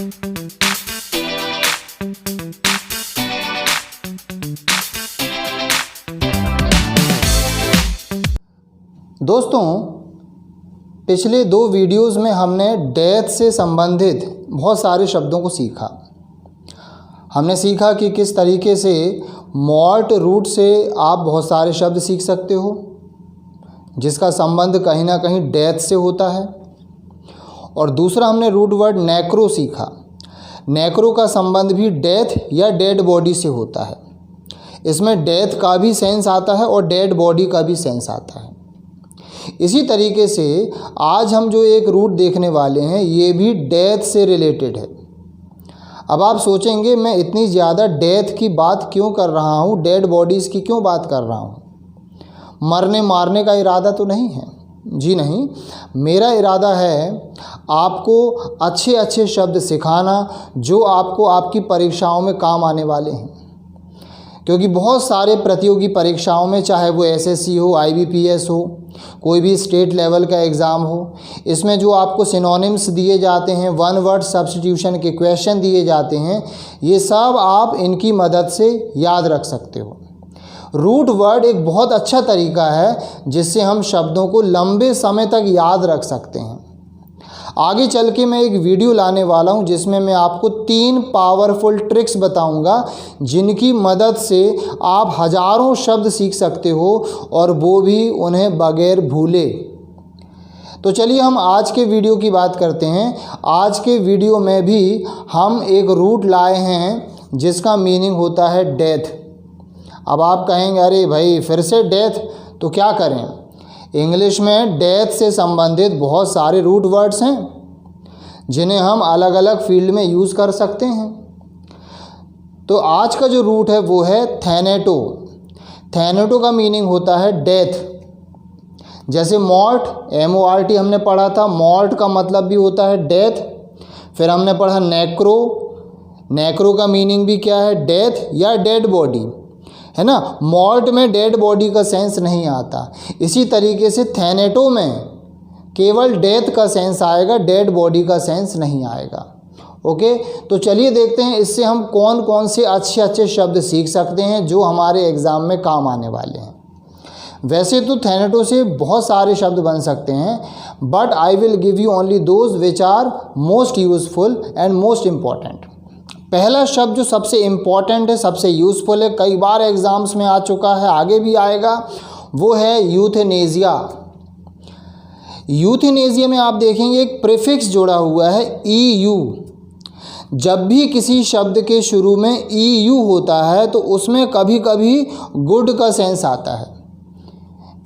दोस्तों, पिछले 2 वीडियोस में हमने डेथ से संबंधित बहुत सारे शब्दों को सीखा। हमने सीखा कि किस तरीके से मॉर्ट रूट से आप बहुत सारे शब्द सीख सकते हो जिसका संबंध कहीं ना कहीं डेथ से होता है। और दूसरा हमने रूट वर्ड नेक्रो सीखा। नेक्रो का संबंध भी डेथ या डेड बॉडी से होता है। इसमें डेथ का भी सेंस आता है और डेड बॉडी का भी सेंस आता है। इसी तरीके से आज हम जो एक रूट देखने वाले हैं ये भी डेथ से रिलेटेड है। अब आप सोचेंगे मैं इतनी ज़्यादा डेथ की बात क्यों कर रहा हूँ, डेड बॉडीज़ की क्यों बात कर रहा हूँ। मरने मारने का इरादा तो नहीं है। जी नहीं, मेरा इरादा है आपको अच्छे अच्छे शब्द सिखाना जो आपको आपकी परीक्षाओं में काम आने वाले हैं। क्योंकि बहुत सारे प्रतियोगी परीक्षाओं में, चाहे वो एसएससी हो, आईबीपीएस हो, कोई भी स्टेट लेवल का एग्ज़ाम हो, इसमें जो आपको सिनोनिम्स दिए जाते हैं, वन वर्ड सब्स्टिट्यूशन के क्वेश्चन दिए जाते हैं, ये सब आप इनकी मदद से याद रख सकते हो। रूट वर्ड एक बहुत अच्छा तरीका है जिससे हम शब्दों को लंबे समय तक याद रख सकते हैं। आगे चल के मैं एक वीडियो लाने वाला हूं जिसमें मैं आपको 3 पावरफुल ट्रिक्स बताऊंगा जिनकी मदद से आप हज़ारों शब्द सीख सकते हो और वो भी उन्हें बगैर भूले। तो चलिए हम आज के वीडियो की बात करते हैं। आज के वीडियो में भी हम एक रूट लाए हैं जिसका मीनिंग होता है डेथ। अब आप कहेंगे अरे भाई फिर से डेथ, तो क्या करें। इंग्लिश में डेथ से संबंधित बहुत सारे रूट वर्ड्स हैं जिन्हें हम अलग अलग फील्ड में यूज़ कर सकते हैं। तो आज का जो रूट है वो है थैनेटो। थैनेटो का मीनिंग होता है डेथ। जैसे मॉर्ट, MORT हमने पढ़ा था, मॉर्ट का मतलब भी होता है डेथ। फिर हमने पढ़ा नेक्रो। नेक्रो का मीनिंग भी क्या है, डेथ या डेड बॉडी, है ना। मॉर्ट में डेड बॉडी का सेंस नहीं आता। इसी तरीके से थैनेटो में केवल डेथ का सेंस आएगा, डेड बॉडी का सेंस नहीं आएगा। ओके, तो चलिए देखते हैं इससे हम कौन कौन से अच्छे अच्छे शब्द सीख सकते हैं जो हमारे एग्ज़ाम में काम आने वाले हैं। वैसे तो थैनेटो से बहुत सारे शब्द बन सकते हैं, but I will give you only those which are most useful and most important. पहला शब्द जो सबसे इम्पॉर्टेंट है, सबसे यूज़फुल है, कई बार एग्ज़ाम्स में आ चुका है, आगे भी आएगा, वो है यूथेनेसिया। यूथेनेसिया में आप देखेंगे एक प्रीफिक्स जुड़ा हुआ है EU। जब भी किसी शब्द के शुरू में EU होता है तो उसमें कभी कभी गुड का सेंस आता है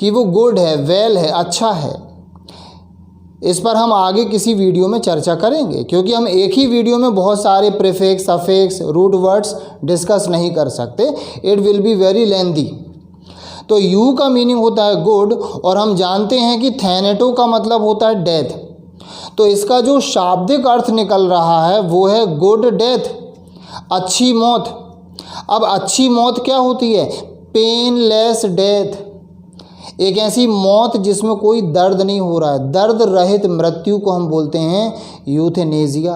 कि वो गुड है, वेल है, अच्छा है। इस पर हम आगे किसी वीडियो में चर्चा करेंगे क्योंकि हम एक ही वीडियो में बहुत सारे prefix, suffix, root words discuss नहीं कर सकते। It will be very lengthy. तो यू का मीनिंग होता है गुड और हम जानते हैं कि थैनेटो का मतलब होता है डेथ। तो इसका जो शाब्दिक अर्थ निकल रहा है वो है गुड डेथ, अच्छी मौत। अब अच्छी मौत क्या होती है, पेनलेस डेथ। एक ऐसी मौत जिसमें कोई दर्द नहीं हो रहा है, दर्द रहित मृत्यु को हम बोलते हैं यूथेनेसिया।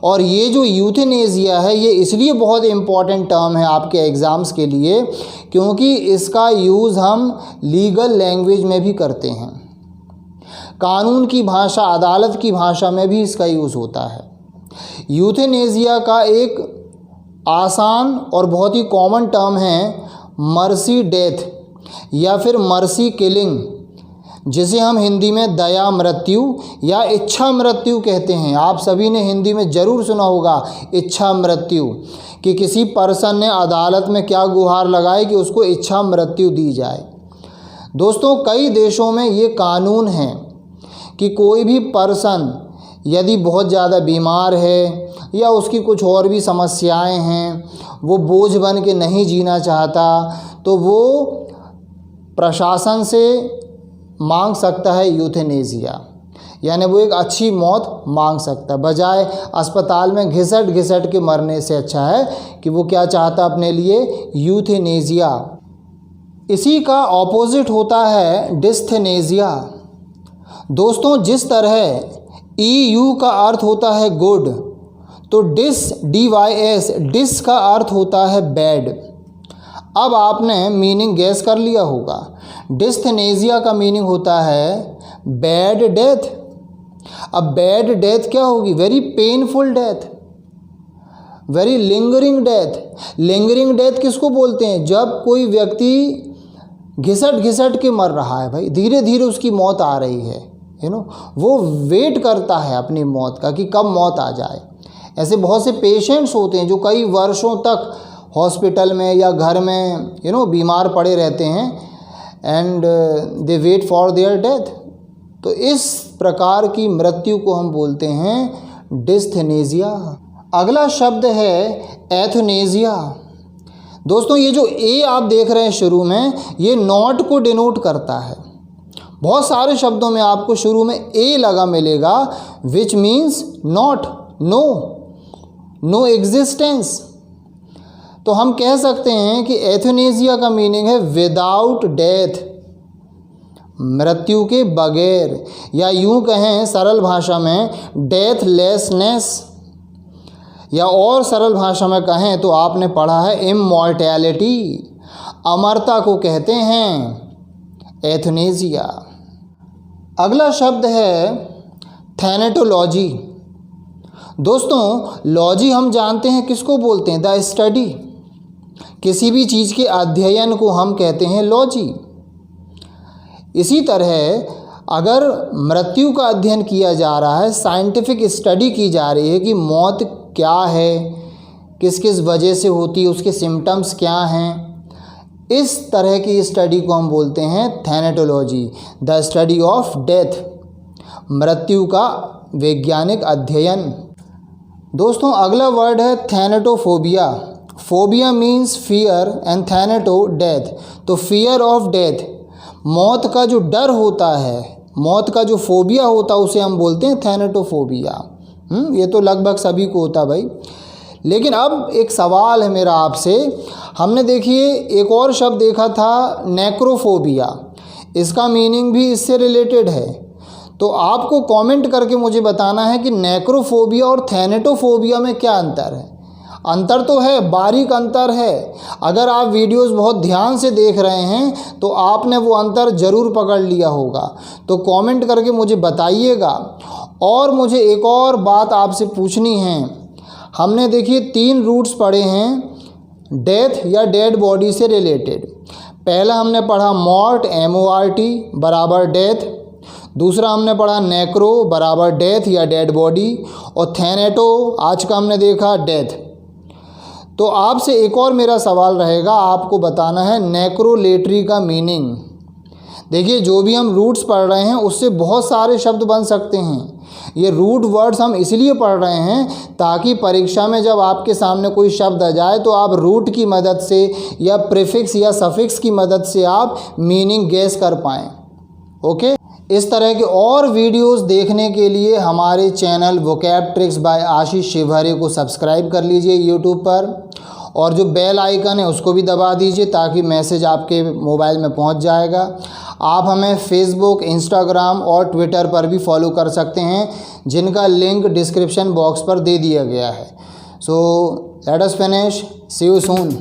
और ये जो यूथेनेसिया है ये इसलिए बहुत इम्पॉर्टेंट टर्म है आपके एग्ज़ाम्स के लिए क्योंकि इसका यूज़ हम लीगल लैंग्वेज में भी करते हैं। कानून की भाषा, अदालत की भाषा में भी इसका यूज़ होता है। यूथेनेसिया का एक आसान और बहुत ही कॉमन टर्म है मर्सी डेथ या फिर मर्सी किलिंग, जिसे हम हिंदी में दया मृत्यु या इच्छा मृत्यु कहते हैं। आप सभी ने हिंदी में ज़रूर सुना होगा इच्छा मृत्यु, कि किसी पर्सन ने अदालत में क्या गुहार लगाई कि उसको इच्छा मृत्यु दी जाए। दोस्तों, कई देशों में ये कानून है कि कोई भी पर्सन यदि बहुत ज़्यादा बीमार है या उसकी कुछ और भी समस्याएं हैं, वो बोझ बन के नहीं जीना चाहता, तो वो प्रशासन से मांग सकता है यूथेनेसिया, यानी वो एक अच्छी मौत मांग सकता है। बजाय अस्पताल में घिसट घिसट के मरने से अच्छा है कि वो क्या चाहता अपने लिए, यूथेनेसिया। इसी का ऑपोजिट होता है डिस्थेनेसिया। दोस्तों, जिस तरह EU का अर्थ होता है गुड, तो DYS डिस का अर्थ होता है बेड। अब आपने मीनिंग गैस कर लिया होगा। डिस्थेनेजिया का मीनिंग होता है बैड डेथ। अब बैड डेथ क्या होगी? Very painful death, very lingering death. Lingering death किसको बोलते हैं? जब कोई व्यक्ति घिसट घिसट के मर रहा है भाई, धीरे धीरे उसकी मौत आ रही है, वो वेट करता है अपनी मौत का कि कब मौत आ जाए। ऐसे बहुत से पेशेंट्स होते हैं जो कई वर्षों तक हॉस्पिटल में या घर में बीमार पड़े रहते हैं and they wait for their death. तो इस प्रकार की मृत्यु को हम बोलते हैं डिस्थेनेजिया। अगला शब्द है एथनेजिया। दोस्तों ये जो ए आप देख रहे हैं शुरू में, ये नॉट को डिनोट करता है। बहुत सारे शब्दों में आपको शुरू में ए लगा मिलेगा, which means not, no existence. तो हम कह सकते हैं कि एथनेजिया का मीनिंग है विदाउट डेथ, मृत्यु के बगैर, या यूं कहें सरल भाषा में डेथलेसनेस, या और सरल भाषा में कहें तो आपने पढ़ा है इमॉर्टैलिटी, अमरता को कहते हैं एथनेजिया। अगला शब्द है थैनेटोलॉजी। दोस्तों लॉजी हम जानते हैं किसको बोलते हैं? The study. किसी भी चीज़ के अध्ययन को हम कहते हैं लॉजी। इसी तरह अगर मृत्यु का अध्ययन किया जा रहा है, साइंटिफिक स्टडी की जा रही है कि मौत क्या है, किस किस वजह से होती है, उसके सिम्टम्स क्या हैं, इस तरह की स्टडी को हम बोलते हैं thanatology, the study of death, मृत्यु का वैज्ञानिक अध्ययन। दोस्तों अगला वर्ड है thanatophobia. Phobia means fear and thanato death. तो फियर ऑफ डेथ, मौत का जो डर होता है, मौत का जो फोबिया होता है, उसे हम बोलते हैं थैनेटोफोबिया। ये तो लगभग सभी को होता भाई। लेकिन अब एक सवाल है मेरा आपसे। हमने देखिए एक और शब्द देखा था नेक्रोफोबिया, इसका मीनिंग भी इससे रिलेटेड है। तो आपको कमेंट करके मुझे बताना है कि नेक्रोफोबिया और थैनेटोफोबिया में क्या अंतर है। अंतर तो है, बारीक अंतर है। अगर आप वीडियोस बहुत ध्यान से देख रहे हैं तो आपने वो अंतर ज़रूर पकड़ लिया होगा। तो कमेंट करके मुझे बताइएगा। और मुझे एक और बात आपसे पूछनी है। हमने देखिए 3 रूट्स पढ़े हैं डेथ या डेड बॉडी से रिलेटेड। पहला हमने पढ़ा मॉर्ट, MORT बराबर डेथ। दूसरा हमने पढ़ा नेक्रो बराबर डेथ या डेड बॉडी। और थैनेटो आज का हमने देखा डेथ। तो आपसे एक और मेरा सवाल रहेगा, आपको बताना है नेक्रोलेटरी का मीनिंग। देखिए जो भी हम रूट्स पढ़ रहे हैं उससे बहुत सारे शब्द बन सकते हैं। ये रूट वर्ड्स हम इसलिए पढ़ रहे हैं ताकि परीक्षा में जब आपके सामने कोई शब्द आ जाए तो आप रूट की मदद से या प्रीफिक्स या सफिक्स की मदद से आप मीनिंग गेस कर पाएँ। ओके, इस तरह के और वीडियोस देखने के लिए हमारे चैनल वोकैब ट्रिक्स बाय आशीष शिवहरे को सब्सक्राइब कर लीजिए यूट्यूब पर, और जो बेल आइकन है उसको भी दबा दीजिए ताकि मैसेज आपके मोबाइल में पहुंच जाएगा। आप हमें फेसबुक, इंस्टाग्राम और ट्विटर पर भी फॉलो कर सकते हैं, जिनका लिंक डिस्क्रिप्शन बॉक्स पर दे दिया गया है। So let us finish, see you soon.